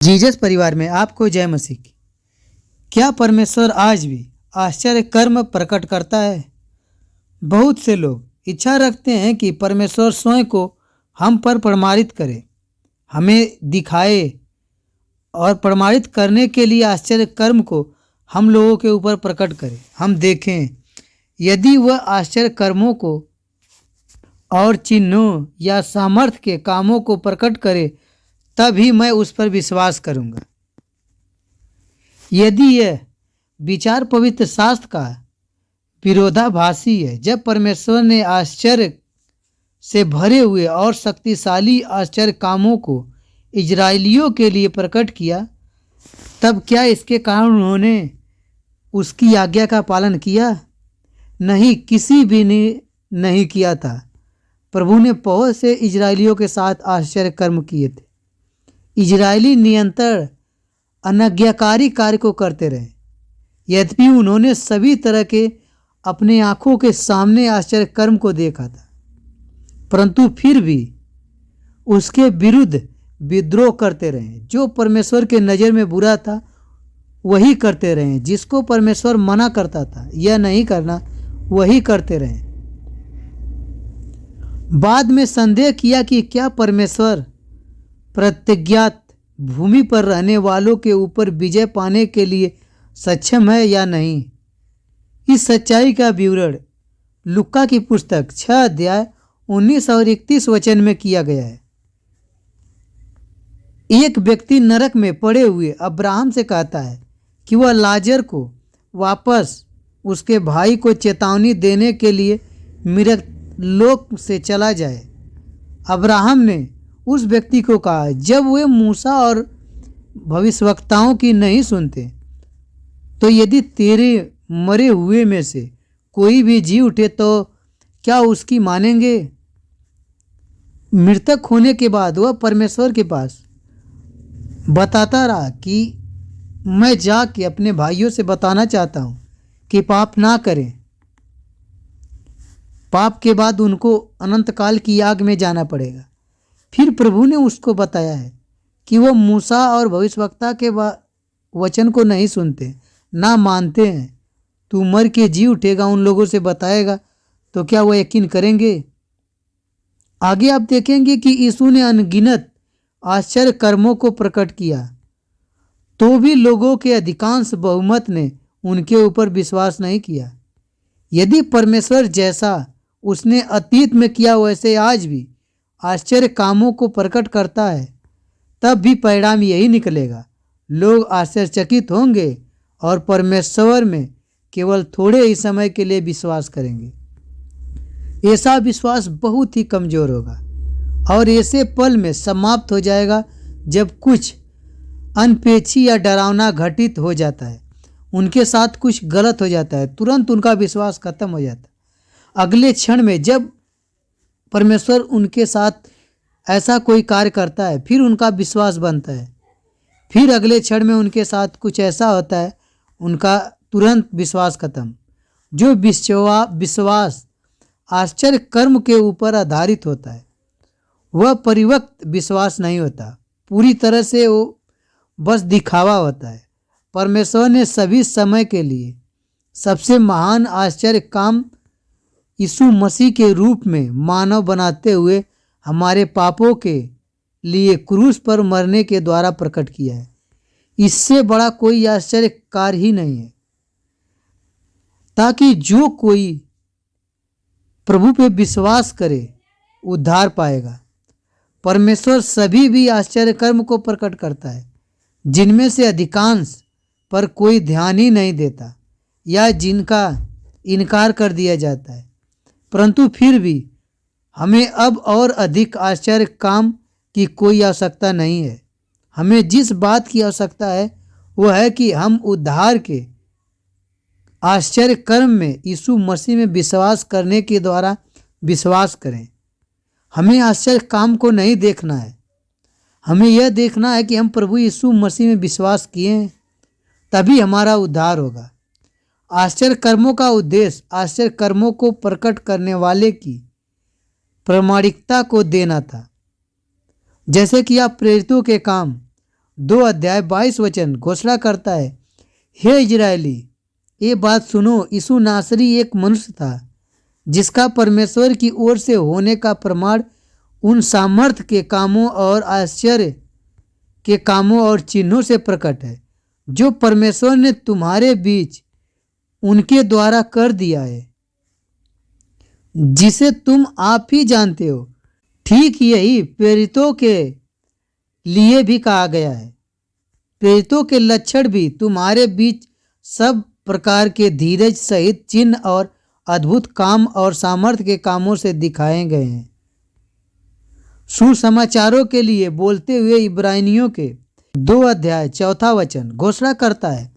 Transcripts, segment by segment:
Jesus परिवार में आपको जय मसीह की। क्या परमेश्वर आज भी आश्चर्य कर्म प्रकट करता है? बहुत से लोग इच्छा रखते हैं कि परमेश्वर स्वयं को हम पर प्रमाणित करे, हमें दिखाए और प्रमाणित करने के लिए आश्चर्य कर्म को हम लोगों के ऊपर प्रकट करे। हम देखें, यदि वह आश्चर्य कर्मों को और चिन्हों या सामर्थ्य के कामों को प्रकट करे तभी मैं उस पर विश्वास करूंगा। यदि यह विचार पवित्र शास्त्र का विरोधाभासी है, जब परमेश्वर ने आश्चर्य से भरे हुए और शक्तिशाली आश्चर्य कामों को इजरायलियों के लिए प्रकट किया, तब क्या इसके कारण उन्होंने उसकी आज्ञा का पालन किया? नहीं, किसी भी ने नहीं किया था। प्रभु ने बहुत से इजरायलियों के साथ आश्चर्य कर्म किए थे। इजरायली निरंतर अनाज्ञाकारी कार्य को करते रहे, यद्यपि उन्होंने सभी तरह के अपने आंखों के सामने आश्चर्य कर्म को देखा था, परंतु फिर भी उसके विरुद्ध विद्रोह करते रहे। जो परमेश्वर के नज़र में बुरा था वही करते रहे, जिसको परमेश्वर मना करता था यह नहीं करना वही करते रहे। बाद में संदेह किया कि क्या परमेश्वर प्रतिज्ञात भूमि पर रहने वालों के ऊपर विजय पाने के लिए सक्षम है या नहीं। इस सच्चाई का विवरण लुक्का की पुस्तक 6 अध्याय 19 और 31 वचन में किया गया है। एक व्यक्ति नरक में पड़े हुए अब्राहम से कहता है कि वह लाजर को वापस उसके भाई को चेतावनी देने के लिए मृतलोक से चला जाए। अब्राहम ने उस व्यक्ति को कहा, जब वे मूसा और भविष्यवक्ताओं की नहीं सुनते, तो यदि तेरे मरे हुए में से कोई भी जी उठे तो क्या उसकी मानेंगे? मृतक होने के बाद वह परमेश्वर के पास बताता रहा कि मैं जाके अपने भाइयों से बताना चाहता हूँ कि पाप ना करें। पाप के बाद उनको अनंत काल की आग में जाना पड़ेगा। फिर प्रभु ने उसको बताया है कि वह मूसा और भविष्यवक्ता के वचन को नहीं सुनते, ना मानते हैं। तू मर के जी उठेगा, उन लोगों से बताएगा, तो क्या वह यकीन करेंगे? आगे आप देखेंगे कि यीशु ने अनगिनत आश्चर्य कर्मों को प्रकट किया, तो भी लोगों के अधिकांश बहुमत ने उनके ऊपर विश्वास नहीं किया। यदि परमेश्वर जैसा उसने अतीत में किया वैसे आज भी आश्चर्य कामों को प्रकट करता है, तब भी परिणाम यही निकलेगा। लोग आश्चर्यचकित होंगे और परमेश्वर में केवल थोड़े ही समय के लिए विश्वास करेंगे। ऐसा विश्वास बहुत ही कमज़ोर होगा और ऐसे पल में समाप्त हो जाएगा जब कुछ अनपेक्षी या डरावना घटित हो जाता है, उनके साथ कुछ गलत हो जाता है, तुरंत उनका विश्वास खत्म हो जाता है। अगले क्षण में जब परमेश्वर उनके साथ ऐसा कोई कार्य करता है, फिर उनका विश्वास बनता है। फिर अगले क्षण में उनके साथ कुछ ऐसा होता है, उनका तुरंत विश्वास खत्म। जो विश्वास आश्चर्य कर्म के ऊपर आधारित होता है वह परिपक्व विश्वास नहीं होता, पूरी तरह से वो बस दिखावा होता है। परमेश्वर ने सभी समय के लिए सबसे महान आश्चर्य काम यीशु मसीह के रूप में मानव बनाते हुए हमारे पापों के लिए क्रूस पर मरने के द्वारा प्रकट किया है। इससे बड़ा कोई आश्चर्य कार्य ही नहीं है, ताकि जो कोई प्रभु पे विश्वास करे उद्धार पाएगा। परमेश्वर सभी भी आश्चर्य कर्म को प्रकट करता है, जिनमें से अधिकांश पर कोई ध्यान ही नहीं देता या जिनका इनकार कर दिया जाता है। परंतु फिर भी हमें अब और अधिक आश्चर्य काम की कोई आवश्यकता नहीं है। हमें जिस बात की आवश्यकता है वह है कि हम उद्धार के आश्चर्य कर्म में यीशु मसीह में विश्वास करने के द्वारा विश्वास करें। हमें आश्चर्य काम को नहीं देखना है, हमें यह देखना है कि हम प्रभु यीशु मसीह में विश्वास किए हैं, तभी हमारा उद्धार होगा। आश्चर्य कर्मों का उद्देश्य आश्चर्य कर्मों को प्रकट करने वाले की प्रामाणिकता को देना था। जैसे कि आप प्रेरितों के काम 2:22 घोषणा करता है, हे इजरायली, ये बात सुनो, यीशु नासरी एक मनुष्य था जिसका परमेश्वर की ओर से होने का प्रमाण उन सामर्थ्य के कामों और आश्चर्य के कामों और चिन्हों से प्रकट है जो परमेश्वर ने तुम्हारे बीच उनके द्वारा कर दिया है, जिसे तुम आप ही जानते हो। ठीक यही प्रेरितों के लिए भी कहा गया है। प्रेरितों के लक्षण भी तुम्हारे बीच सब प्रकार के धीरज सहित चिन्ह और अद्भुत काम और सामर्थ्य के कामों से दिखाए गए हैं। सुसमाचारों के लिए बोलते हुए इब्रानियों के 2:4 घोषणा करता है,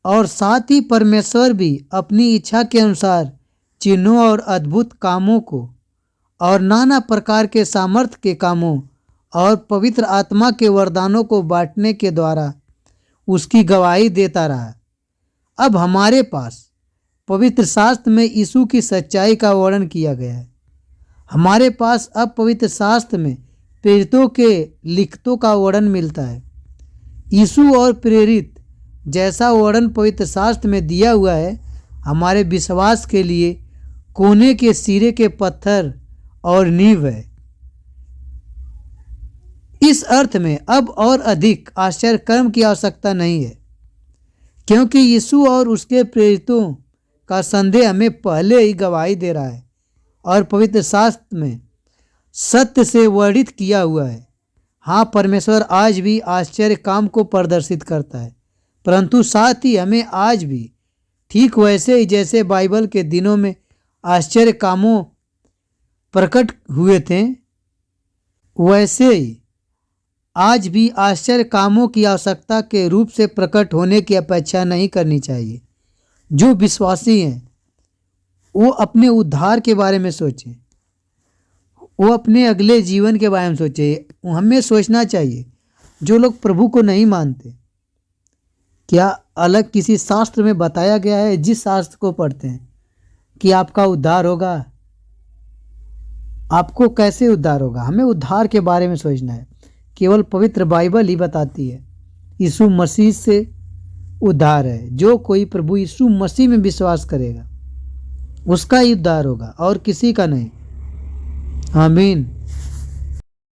और साथ ही परमेश्वर भी अपनी इच्छा के अनुसार चिन्हों और अद्भुत कामों को और नाना प्रकार के सामर्थ्य के कामों और पवित्र आत्मा के वरदानों को बांटने के द्वारा उसकी गवाही देता रहा। अब हमारे पास पवित्र शास्त्र में यीशु की सच्चाई का वर्णन किया गया है। हमारे पास अब पवित्र शास्त्र में प्रेरितों के लिखतों का वर्णन मिलता है। यीशु और प्रेरित जैसा वर्णन पवित्र शास्त्र में दिया हुआ है हमारे विश्वास के लिए कोने के सिरे के पत्थर और नींव है। इस अर्थ में अब और अधिक आश्चर्य कर्म की आवश्यकता नहीं है, क्योंकि यीशु और उसके प्रेरितों का संदेह हमें पहले ही गवाही दे रहा है और पवित्र शास्त्र में सत्य से वर्णित किया हुआ है। हाँ, परमेश्वर आज भी आश्चर्य काम को प्रदर्शित करता है, परंतु साथ ही हमें आज भी ठीक वैसे ही जैसे बाइबल के दिनों में आश्चर्य कामों प्रकट हुए थे, वैसे ही आज भी आश्चर्य कामों की आवश्यकता के रूप से प्रकट होने की अपेक्षा नहीं करनी चाहिए। जो विश्वासी हैं वो अपने उद्धार के बारे में सोचें, वो अपने अगले जीवन के बारे में सोचें। हमें सोचना चाहिए जो लोग प्रभु को नहीं मानते, क्या अलग किसी शास्त्र में बताया गया है जिस शास्त्र को पढ़ते हैं कि आपका उद्धार होगा? आपको कैसे उद्धार होगा? हमें उद्धार के बारे में सोचना है। केवल पवित्र बाइबल ही बताती है यीशु मसीह से उद्धार है। जो कोई प्रभु यीशु मसीह में विश्वास करेगा उसका ही उद्धार होगा और किसी का नहीं। आमीन।